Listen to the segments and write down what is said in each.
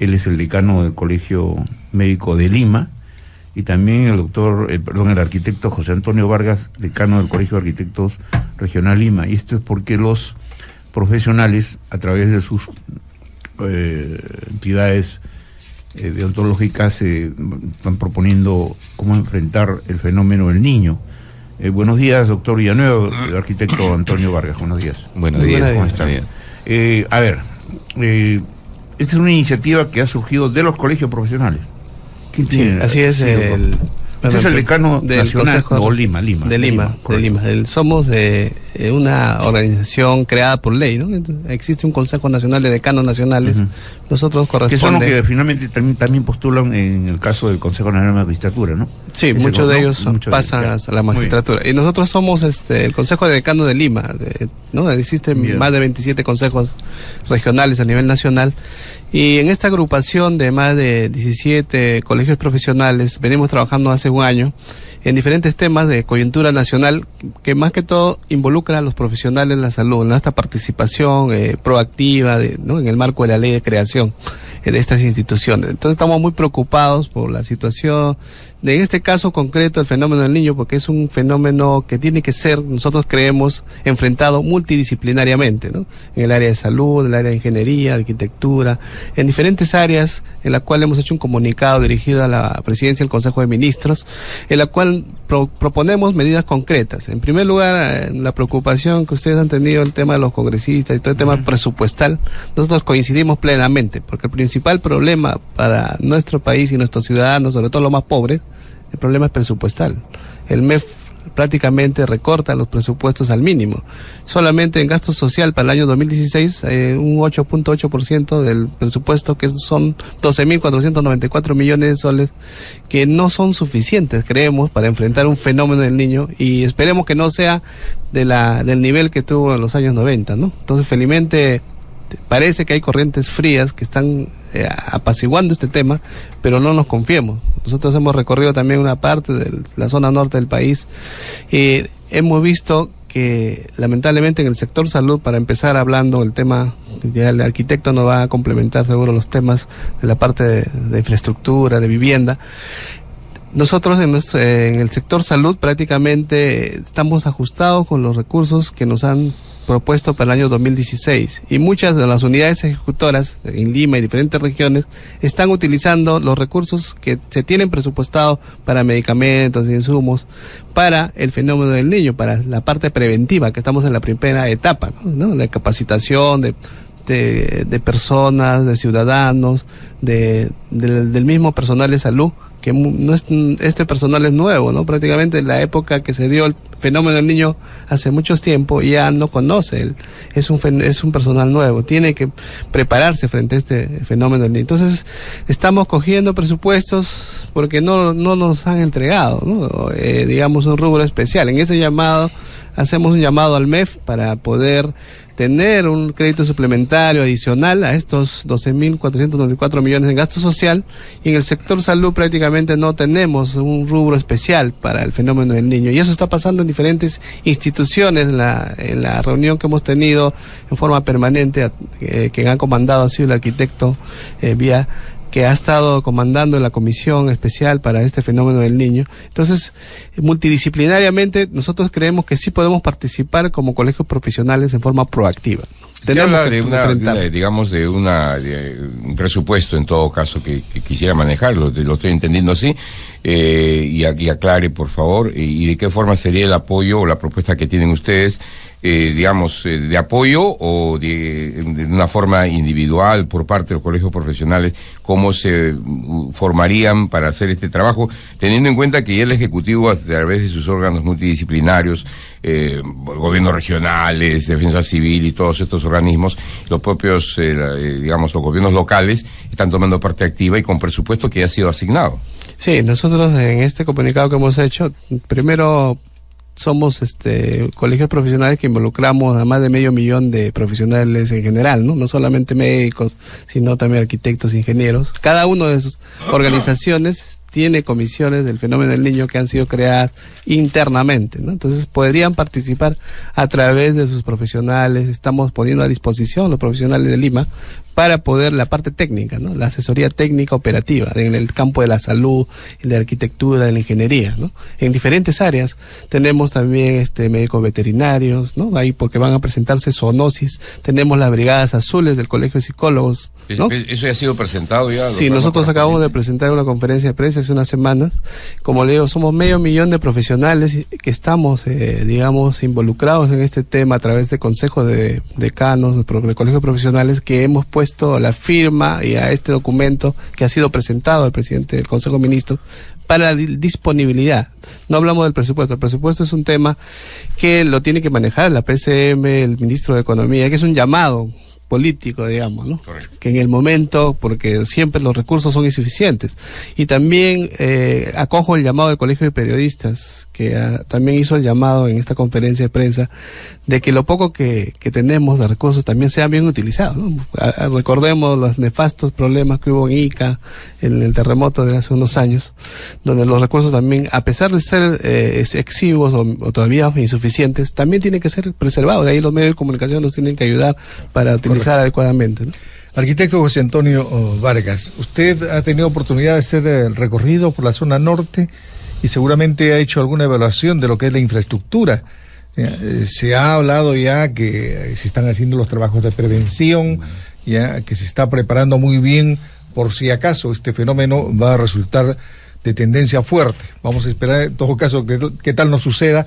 Él es el decano del Colegio Médico de Lima, y también el arquitecto José Antonio Vargas, decano del Colegio de Arquitectos Regional Lima. Y esto es porque los profesionales, a través de sus entidades deontológicas, están proponiendo cómo enfrentar el fenómeno del niño. Buenos días, doctor Villanueva, arquitecto Antonio Vargas. Buenos días. Buenos días. ¿Cómo están? Esta es una iniciativa que ha surgido de los colegios profesionales. ¿Quién tiene? Así es. Este es el decano del nacional Consejo de Lima. De Lima. Somos una organización creada por ley, ¿no? Existe un Consejo Nacional de Decanos Nacionales. Nosotros corresponde... Que son los que finalmente también postulan en el caso del Consejo Nacional de Magistratura, ¿no? Sí, muchos de ellos pasan a la magistratura. Y nosotros somos el Consejo de Decanos de Lima, ¿no? Existen más de 27 consejos regionales a nivel nacional. Y en esta agrupación de más de 17 colegios profesionales venimos trabajando hace un año en diferentes temas de coyuntura nacional que más que todo involucra a los profesionales en la salud, en esta participación proactiva ¿no? en el marco de la ley de creación de estas instituciones. Entonces estamos muy preocupados por la situación en este caso concreto, el fenómeno del niño, porque es un fenómeno que tiene que ser, nosotros creemos, enfrentado multidisciplinariamente, ¿no? En el área de salud, en el área de ingeniería, arquitectura, en diferentes áreas, en la cual hemos hecho un comunicado dirigido a la Presidencia del Consejo de Ministros, en la cual proponemos medidas concretas. En primer lugar, la preocupación que ustedes han tenido, el tema de los congresistas y todo el tema presupuestal, nosotros coincidimos plenamente, porque el principal problema para nuestro país y nuestros ciudadanos, sobre todo los más pobres, el problema es presupuestal. El MEF prácticamente recorta los presupuestos al mínimo. Solamente en gasto social para el año 2016, un 8.8% del presupuesto, que son 12.494 millones de soles, que no son suficientes, creemos, para enfrentar un fenómeno del niño, y esperemos que no sea del nivel que tuvo en los años 90, ¿no? Entonces, felizmente, parece que hay corrientes frías que están apaciguando este tema, pero no nos confiemos. Nosotros hemos recorrido también una parte de la zona norte del país y hemos visto que lamentablemente en el sector salud, para empezar hablando del tema, ya el arquitecto nos va a complementar seguro los temas de la parte de infraestructura, de vivienda. Nosotros en el sector salud prácticamente estamos ajustados con los recursos que nos han propuesto para el año 2016, y muchas de las unidades ejecutoras en Lima y diferentes regiones están utilizando los recursos que se tienen presupuestados para medicamentos e insumos para el fenómeno del niño, para la parte preventiva, que estamos en la primera etapa, ¿no? La capacitación de personas, de ciudadanos, del mismo personal de salud, que no es, este personal es nuevo, ¿no? Prácticamente en la época que se dio el fenómeno del niño hace mucho tiempo ya no conoce, es un personal nuevo, tiene que prepararse frente a este fenómeno del niño. Entonces estamos cogiendo presupuestos porque no nos han entregado, ¿no? Digamos un rubro especial. En ese llamado hacemos un llamado al MEF para poder tener un crédito suplementario adicional a estos 12.494 millones en gasto social, y en el sector salud prácticamente no tenemos un rubro especial para el fenómeno del niño, y eso está pasando en diferentes instituciones. En la reunión que hemos tenido en forma permanente, que ha comandado ha sido el arquitecto Vía, que ha estado comandando la comisión especial para este fenómeno del niño. Entonces, multidisciplinariamente, nosotros creemos que sí podemos participar como colegios profesionales en forma proactiva. Usted habla de un presupuesto, en todo caso, que quisiera manejarlo, lo estoy entendiendo así, y aclare, por favor, y de qué forma sería el apoyo o la propuesta que tienen ustedes, de apoyo o de una forma individual por parte de los colegios profesionales, cómo se formarían para hacer este trabajo, teniendo en cuenta que ya el Ejecutivo, a través de sus órganos multidisciplinarios, gobiernos regionales, defensa civil y todos estos organismos, los propios, los gobiernos locales, están tomando parte activa y con presupuesto que ya ha sido asignado. Sí, nosotros en este comunicado que hemos hecho, primero somos colegios profesionales que involucramos a más de 500.000 de profesionales en general, no solamente médicos, sino también arquitectos, ingenieros. Cada una de esas organizaciones tiene comisiones del fenómeno del niño que han sido creadas internamente, ¿no? Entonces podrían participar a través de sus profesionales. Estamos poniendo a disposición los profesionales de Lima para poder la parte técnica, ¿no? La asesoría técnica operativa en el campo de la salud, de la arquitectura, de la ingeniería, ¿no? En diferentes áreas tenemos también médicos veterinarios, ¿no? Ahí porque van a presentarse zoonosis, tenemos las brigadas azules del Colegio de Psicólogos, ¿no? ¿Eso ya ha sido presentado ya? Sí, nosotros acabamos de presentar una conferencia de prensa hace unas semanas. Como le digo, somos 500,000 de profesionales que estamos, digamos, involucrados en este tema a través de consejos de decanos, de colegios profesionales, que hemos puesto la firma y a este documento que ha sido presentado al presidente del Consejo de Ministros para la disponibilidad. No hablamos del presupuesto. El presupuesto es un tema que lo tiene que manejar la PCM, el ministro de Economía, que es un llamado político, digamos, ¿no? Correcto. Que en el momento, porque siempre los recursos son insuficientes. Y también acojo el llamado del Colegio de Periodistas, que también hizo el llamado en esta conferencia de prensa, de que lo poco que tenemos de recursos también sea bien utilizado, ¿no? Recordemos los nefastos problemas que hubo en Ica, en el terremoto de hace unos años, donde los recursos también, a pesar de ser exiguos o todavía insuficientes, también tienen que ser preservados. De ahí los medios de comunicación nos tienen que ayudar para utilizar adecuadamente, ¿no? Arquitecto José Antonio Vargas, usted ha tenido oportunidad de hacer el recorrido por la zona norte y seguramente ha hecho alguna evaluación de lo que es la infraestructura. Se ha hablado ya que se están haciendo los trabajos de prevención, ya que se está preparando muy bien por si acaso este fenómeno va a resultar de tendencia fuerte. Vamos a esperar en todo caso que tal no suceda,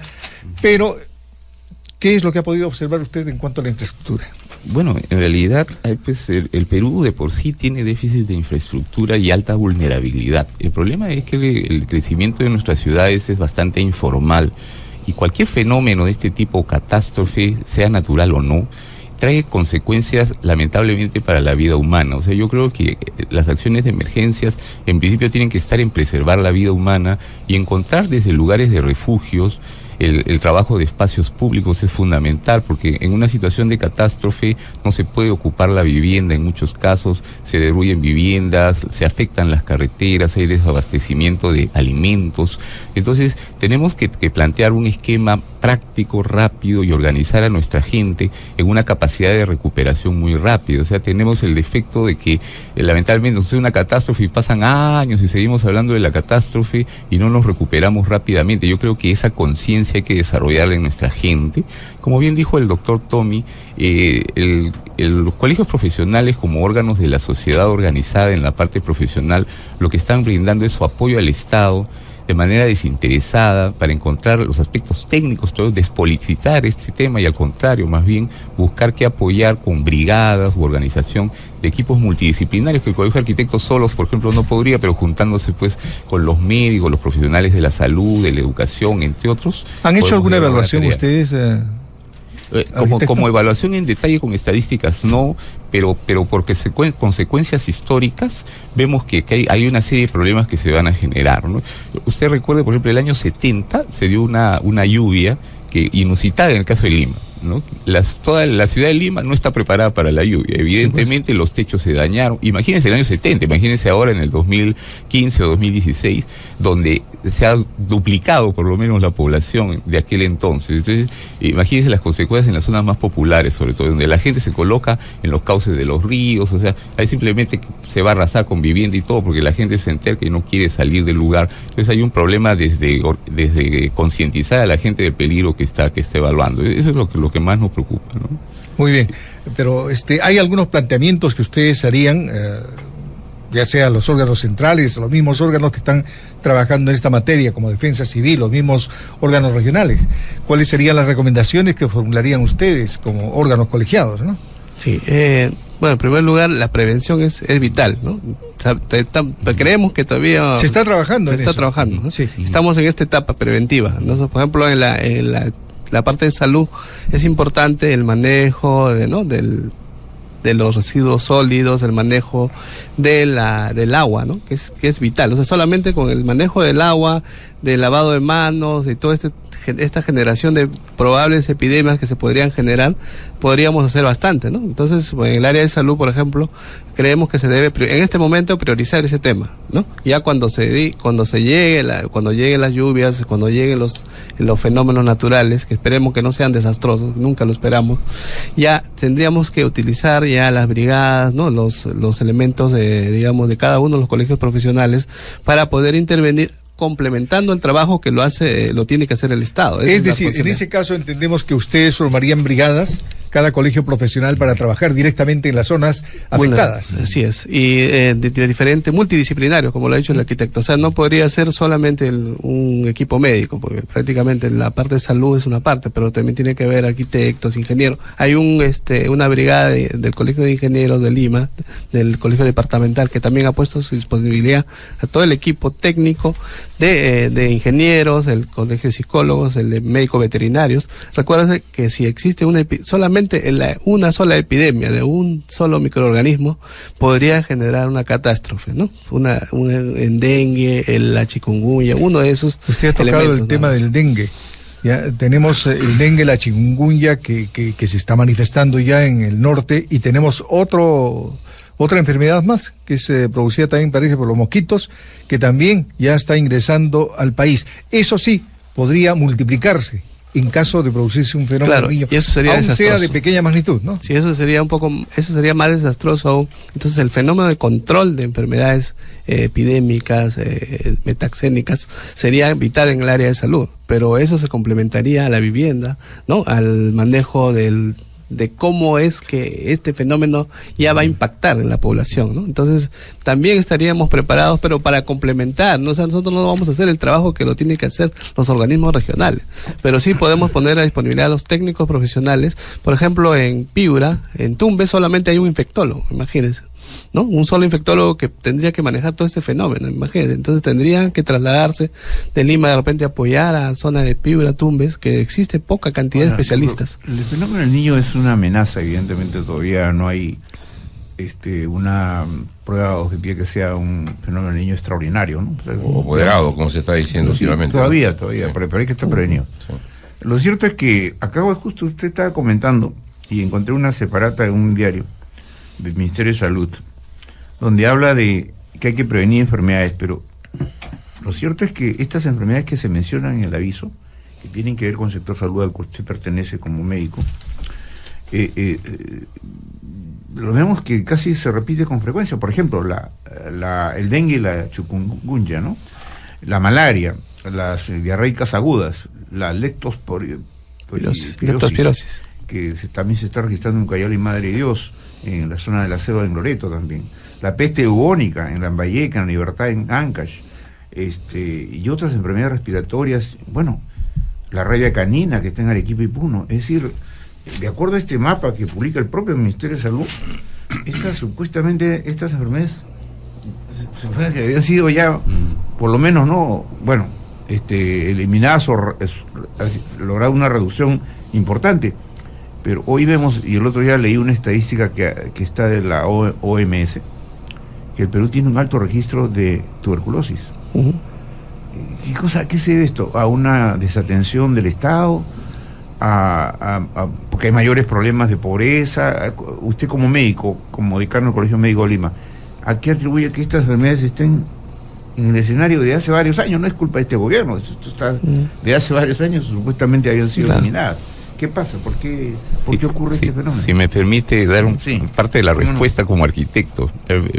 pero ¿qué es lo que ha podido observar usted en cuanto a la infraestructura? Bueno, en realidad pues, el Perú de por sí tiene déficit de infraestructura y alta vulnerabilidad. El problema es que el crecimiento de nuestras ciudades es bastante informal y cualquier fenómeno de este tipo, catástrofe, sea natural o no, trae consecuencias lamentablemente para la vida humana. O sea, yo creo que las acciones de emergencias en principio tienen que estar en preservar la vida humana y encontrar desde lugares de refugios. El trabajo de espacios públicos es fundamental porque en una situación de catástrofe no se puede ocupar la vivienda, en muchos casos se derruyen viviendas, se afectan las carreteras, hay desabastecimiento de alimentos. Entonces tenemos que plantear un esquema práctico, rápido y organizar a nuestra gente en una capacidad de recuperación muy rápida. O sea, tenemos el defecto de que lamentablemente sucede una catástrofe y pasan años y seguimos hablando de la catástrofe y no nos recuperamos rápidamente. Yo creo que esa conciencia hay que desarrollarla en nuestra gente. Como bien dijo el doctor Tommy, los colegios profesionales como órganos de la sociedad organizada en la parte profesional, lo que están brindando es su apoyo al Estado de manera desinteresada para encontrar los aspectos técnicos, todo despolitizar este tema y al contrario, más bien buscar que apoyar con brigadas u organización de equipos multidisciplinarios que el Colegio de Arquitectos solos, por ejemplo, no podría, pero juntándose pues con los médicos, los profesionales de la salud, de la educación, entre otros. ¿Han hecho alguna evaluación ustedes? Como evaluación en detalle con estadísticas no, pero por consecuencias históricas vemos que hay una serie de problemas que se van a generar, ¿no? Usted recuerde, por ejemplo, el año 70 se dio una lluvia que inusitada en el caso de Lima, ¿no? Toda la ciudad de Lima no está preparada para la lluvia. Evidentemente los techos se dañaron. Imagínense el año 70, imagínense ahora en el 2015 o 2016, donde se ha duplicado por lo menos la población de aquel entonces. Entonces, imagínense las consecuencias en las zonas más populares, sobre todo, donde la gente se coloca en los cauces de los ríos. O sea, ahí simplemente se va a arrasar con vivienda y todo, porque la gente se entera que no quiere salir del lugar. Entonces hay un problema desde concientizar a la gente del peligro que está evaluando. Eso es lo que más nos preocupa, ¿no? Muy bien, pero hay algunos planteamientos que ustedes harían, ya sea los órganos centrales, los mismos órganos que están trabajando en esta materia, como Defensa Civil, los mismos órganos regionales. ¿Cuáles serían las recomendaciones que formularían ustedes como órganos colegiados, ¿no? Sí, bueno, en primer lugar, la prevención es vital, ¿no? Creemos que todavía se está trabajando. ¿no? Sí. Estamos en esta etapa preventiva, ¿no? Por ejemplo, en la parte de salud es importante el manejo de los residuos sólidos, el manejo del agua, ¿no? Que es vital. O sea, solamente con el manejo del agua, del lavado de manos y todo esta generación de probables epidemias que se podrían generar, podríamos hacer bastante, ¿no? Entonces, en el área de salud, por ejemplo, creemos que se debe en este momento priorizar ese tema, ¿no? Ya cuando lleguen las lluvias, cuando lleguen los fenómenos naturales, que esperemos que no sean desastrosos, nunca lo esperamos, ya tendríamos que utilizar ya las brigadas, ¿no? Los elementos de cada uno de los colegios profesionales para poder intervenir, complementando el trabajo que lo tiene que hacer el Estado. Es decir, en ese caso entendemos que ustedes formarían brigadas, cada colegio profesional, para trabajar directamente en las zonas afectadas. Bueno, así es, y de diferentes, multidisciplinarios, como lo ha dicho el arquitecto. O sea, no podría ser solamente un equipo médico, porque prácticamente la parte de salud es una parte, pero también tiene que haber arquitectos, ingenieros. Hay una brigada del Colegio de Ingenieros de Lima, del Colegio Departamental, que también ha puesto su disponibilidad a todo el equipo técnico de ingenieros, el Colegio de Psicólogos, el de médicos veterinarios. Recuerden que si existe solamente una sola epidemia de un solo microorganismo podría generar una catástrofe, ¿no? En dengue, la chikungunya, uno de esos. Usted ha tocado el tema del dengue. Ya tenemos el dengue, la chikungunya que se está manifestando ya en el norte, y tenemos otra enfermedad más que es producida también, parece, por los mosquitos, que también ya está ingresando al país. Eso sí, podría multiplicarse en caso de producirse un fenómeno niño, y eso sería aún desastroso. Sea de pequeña magnitud, ¿no? Sí, eso sería más desastroso aún. Entonces, el fenómeno de control de enfermedades epidémicas, metaxénicas, sería vital en el área de salud, pero eso se complementaría a la vivienda, ¿no? Al manejo de cómo es que este fenómeno ya va a impactar en la población, ¿no? Entonces, también estaríamos preparados, pero para complementar, ¿no? O sea, nosotros no vamos a hacer el trabajo que lo tienen que hacer los organismos regionales, pero sí podemos poner a disponibilidad a los técnicos profesionales. Por ejemplo, en Piura, en Tumbes, solamente hay un infectólogo, imagínense, ¿no? Un solo infectólogo que tendría que manejar todo este fenómeno, imagínense. Entonces tendrían que trasladarse de Lima, de repente apoyar a zona de Piura, Tumbes, que existe poca cantidad de especialistas. El fenómeno del niño es una amenaza, evidentemente todavía no hay una prueba objetiva que sea un fenómeno del niño extraordinario, ¿no? O moderado, como se está diciendo últimamente. Todavía, pero hay que estar prevenido. Sí. Lo cierto es que acabo de justo, usted estaba comentando, y encontré una separata en un diario del Ministerio de Salud, donde habla de que hay que prevenir enfermedades, pero lo cierto es que estas enfermedades que se mencionan en el aviso, que tienen que ver con el sector salud al cual usted pertenece como médico, lo vemos que casi se repite con frecuencia. Por ejemplo, el dengue y la chikungunya, ¿no? La malaria, las diarreicas agudas, la leptospirosis, que también se está registrando en Cayala y Madre de Dios, en la zona de la selva de Loreto también, la peste bubónica en Lambayeque, en la Libertad, en Ancash, y otras enfermedades respiratorias, bueno, la rabia canina que está en Arequipa y Puno. Es decir, de acuerdo a este mapa que publica el propio Ministerio de Salud, estas enfermedades que habían sido ya, por lo menos, no, bueno, eliminadas o logrado una reducción importante. Pero hoy vemos, y el otro día leí una estadística que está de la OMS, que el Perú tiene un alto registro de tuberculosis. Uh-huh. ¿Qué se debe esto? ¿A una desatención del Estado? Porque hay mayores problemas de pobreza? Usted como médico, como decano del Colegio Médico de Lima, ¿a qué atribuye que estas enfermedades estén en el escenario de hace varios años? No es culpa de este gobierno, esto está de hace varios años, supuestamente habían sido eliminadas. ¿Qué pasa? ¿Por qué ocurre este fenómeno? Si me permite dar parte de la respuesta como arquitecto.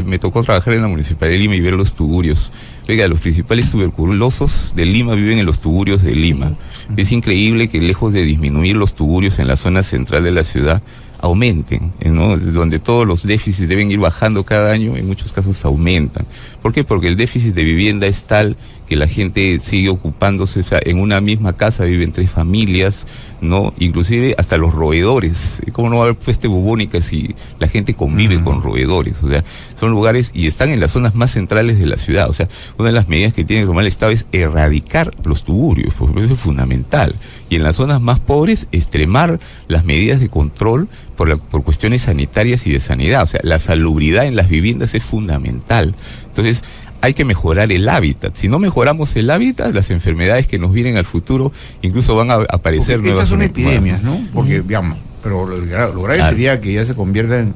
Me tocó trabajar en la Municipalidad de Lima y ver los tugurios. Oiga, los principales tuberculosos de Lima viven en los tugurios de Lima. Es increíble que lejos de disminuir los tugurios en la zona central de la ciudad, aumenten, ¿no? Donde todos los déficits deben ir bajando cada año, en muchos casos aumentan. ¿Por qué? Porque el déficit de vivienda es tal que la gente sigue ocupándose, o sea, en una misma casa viven 3 familias, ¿no? Inclusive hasta los roedores. ¿Cómo no va a haber peste bubónica si la gente convive con roedores? O sea, son lugares, y están en las zonas más centrales de la ciudad. O sea, una de las medidas que tiene que tomar el Estado es erradicar los tugurios, porque eso es fundamental. Y en las zonas más pobres, extremar las medidas de control por cuestiones sanitarias y de sanidad. O sea, la salubridad en las viviendas es fundamental. Entonces, hay que mejorar el hábitat. Si no mejoramos el hábitat, las enfermedades que nos vienen al futuro incluso van a aparecer nuevas. Estas son epidemias, ¿no? Porque, digamos, Pero lo grave sería que ya se convierta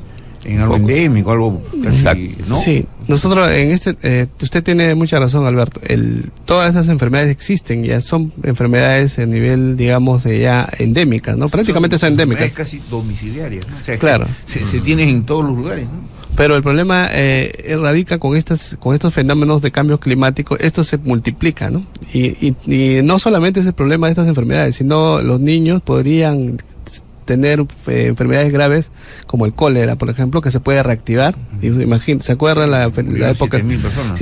en algo endémico, algo casi, ¿no? Sí, nosotros usted tiene mucha razón, Alberto. Todas esas enfermedades existen, ya son enfermedades a nivel, digamos, ya endémicas, ¿no? Prácticamente son endémicas. Es casi domiciliarias, ¿no? O sea, claro. Se tienen en todos los lugares, ¿no? Pero el problema radica con estos fenómenos de cambio climático. Esto se multiplica, ¿no? Y no solamente es el problema de estas enfermedades, sino los niños podrían tener enfermedades graves como el cólera, por ejemplo, que se puede reactivar. ¿Se acuerdan la época? 7.000 personas.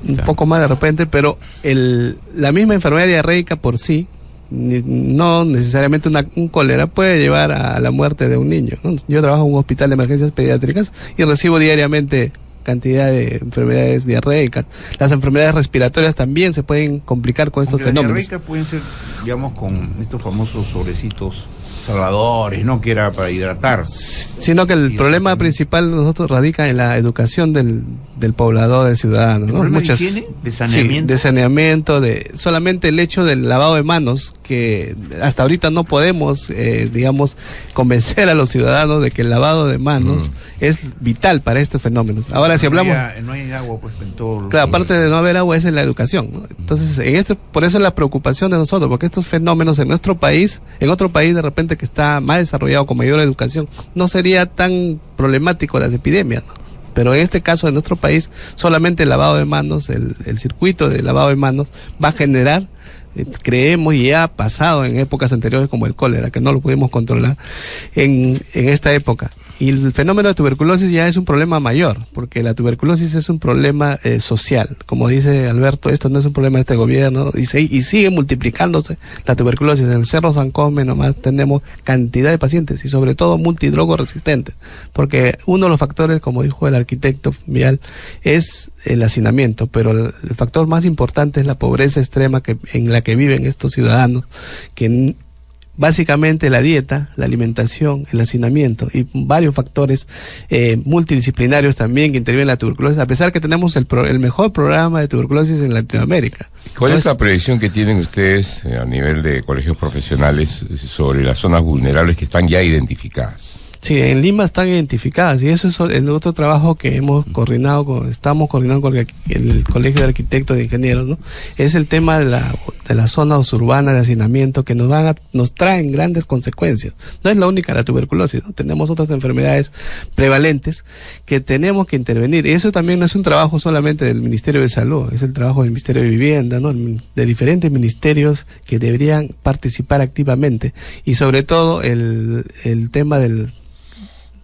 Un poco más de repente, pero la misma enfermedad diarreica por sí, no necesariamente un cólera, puede llevar a la muerte de un niño, ¿no? Yo trabajo en un hospital de emergencias pediátricas y recibo diariamente cantidad de enfermedades diarreicas. Las enfermedades respiratorias también se pueden complicar con estos fenómenos. Las diarreicas pueden ser, digamos, con estos famosos sobrecitos salvadores, ¿no? Que era para hidratar. Sino que el problema principal de nosotros radica en la educación del poblador, del ciudadano, ¿no? Muchas de higiene, de saneamiento. Sí, de saneamiento, solamente el hecho del lavado de manos, que hasta ahorita no podemos, digamos, convencer a los ciudadanos de que el lavado de manos es vital para estos fenómenos. Ahora, si hablamos... No hay agua, pues, en todo lo... Claro, aparte de no haber agua es en la educación, ¿no? Entonces, por eso es la preocupación de nosotros, porque estos fenómenos en nuestro país, en otro país de repente que está más desarrollado, con mayor educación, no sería tan problemático las epidemias, ¿no? Pero en este caso, en nuestro país, solamente el lavado de manos, el circuito de lavado de manos va a generar, creemos, y ya ha pasado en épocas anteriores como el cólera, que no lo pudimos controlar en esta época. Y el fenómeno de tuberculosis ya es un problema mayor, porque la tuberculosis es un problema social. Como dice Alberto, esto no es un problema de este gobierno, y sigue multiplicándose la tuberculosis. En el Cerro San Cosme nomás tenemos cantidad de pacientes, y sobre todo multidrogo resistentes, porque uno de los factores, como dijo el arquitecto Vial, es el hacinamiento, pero el factor más importante es la pobreza extrema en la que viven estos ciudadanos, que básicamente la dieta, la alimentación, el hacinamiento y varios factores multidisciplinarios también que intervienen en la tuberculosis, a pesar que tenemos el mejor programa de tuberculosis en Latinoamérica. ¿Cuál es la previsión que tienen ustedes a nivel de colegios profesionales sobre las zonas vulnerables que están ya identificadas? Sí, en Lima están identificadas, y eso es el otro trabajo que estamos coordinando con el Colegio de Arquitectos e Ingenieros, ¿no? Es el tema de la zona urbana de hacinamiento, que nos traen grandes consecuencias. No es la única la tuberculosis, ¿no? Tenemos otras enfermedades prevalentes que tenemos que intervenir, y eso también no es un trabajo solamente del Ministerio de Salud, es el trabajo del Ministerio de Vivienda, ¿no? De diferentes ministerios que deberían participar activamente, y sobre todo el tema de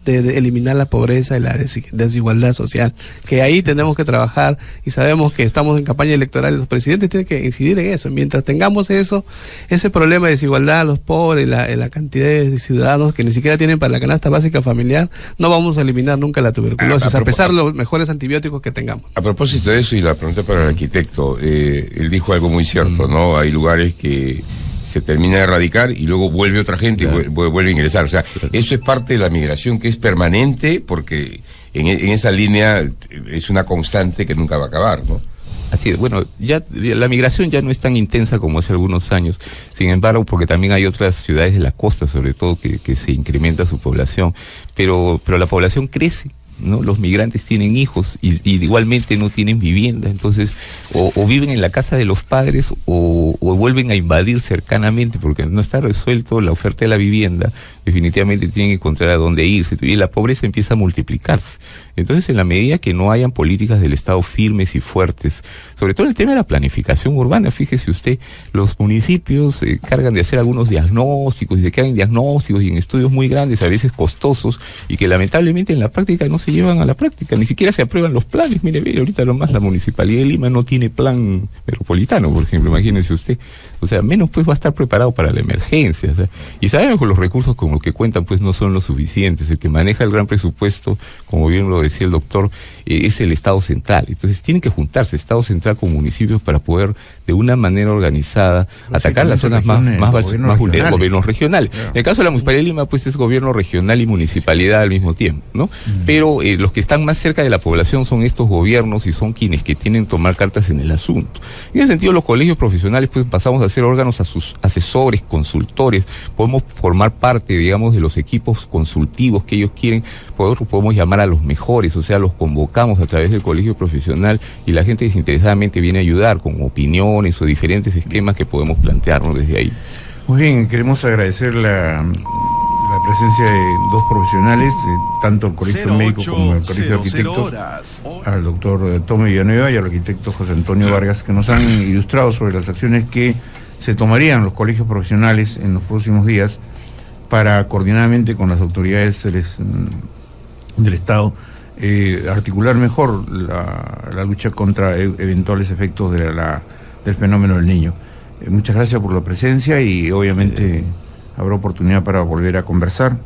eliminar la pobreza y la desigualdad social, que ahí tenemos que trabajar, y sabemos que estamos en campaña electoral y los presidentes tienen que incidir en eso. Mientras tengamos ese problema de desigualdad, los pobres, la cantidad de ciudadanos que ni siquiera tienen para la canasta básica familiar, no vamos a eliminar nunca la tuberculosis, a pesar de los mejores antibióticos que tengamos. A propósito de eso, y la pregunta para el arquitecto, él dijo algo muy cierto, ¿no? Hay lugares que se termina de erradicar y luego vuelve otra gente, claro, y vuelve a ingresar. O sea, eso es parte de la migración que es permanente, porque en esa línea es una constante que nunca va a acabar, ¿no? Así es, bueno, ya la migración ya no es tan intensa como hace algunos años, sin embargo, porque también hay otras ciudades de la costa, sobre todo, que se incrementa su población, pero la población crece, ¿no? Los migrantes tienen hijos y igualmente no tienen vivienda, entonces o viven en la casa de los padres o vuelven a invadir cercanamente, porque no está resuelto la oferta de la vivienda. Definitivamente tienen que encontrar a dónde irse, y la pobreza empieza a multiplicarse. Entonces, en la medida que no hayan políticas del Estado firmes y fuertes, sobre todo el tema de la planificación urbana, fíjese usted, los municipios se cargan de hacer algunos diagnósticos, y se quedan en diagnósticos y en estudios muy grandes, a veces costosos, y que lamentablemente en la práctica no se llevan a la práctica, ni siquiera se aprueban los planes. Mire, ahorita nomás la Municipalidad de Lima no tiene plan metropolitano, por ejemplo, imagínense usted. O sea, menos pues va a estar preparado para la emergencia. O sea, y sabemos que los recursos con los que cuentan pues no son los suficientes. El que maneja el gran presupuesto, como bien lo decía el doctor, es el Estado central. Entonces tienen que juntarse Estado central con municipios para poder de una manera organizada atacar las zonas más vulnerables, gobiernos regionales. Claro. En el caso de la Municipalidad de Lima pues es gobierno regional y municipalidad al mismo tiempo, ¿no? Pero los que están más cerca de la población son estos gobiernos y son quienes que tienen que tomar cartas en el asunto. En ese sentido, los colegios profesionales pues pasamos a ser órganos asesores, consultores, podemos formar parte, digamos, de los equipos consultivos que ellos quieren, podemos llamar a los mejores, o sea, los convocamos a través del colegio profesional y la gente desinteresadamente viene a ayudar con opiniones o diferentes esquemas que podemos plantearnos desde ahí. Muy bien, queremos agradecer la presencia de dos profesionales, tanto el Colegio Médico como el Colegio de Arquitectos, al doctor Tommy Villanueva y al arquitecto José Antonio Vargas, que nos han ilustrado sobre las acciones que se tomarían los colegios profesionales en los próximos días para, coordinadamente con las autoridades del Estado, articular mejor la lucha contra eventuales efectos del fenómeno del Niño. Muchas gracias por la presencia y obviamente habrá oportunidad para volver a conversar.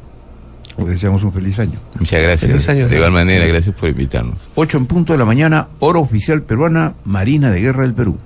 Les deseamos un feliz año. Muchas gracias. Feliz año. De igual manera, gracias por invitarnos. 8:00 a.m, hora oficial peruana, Marina de Guerra del Perú.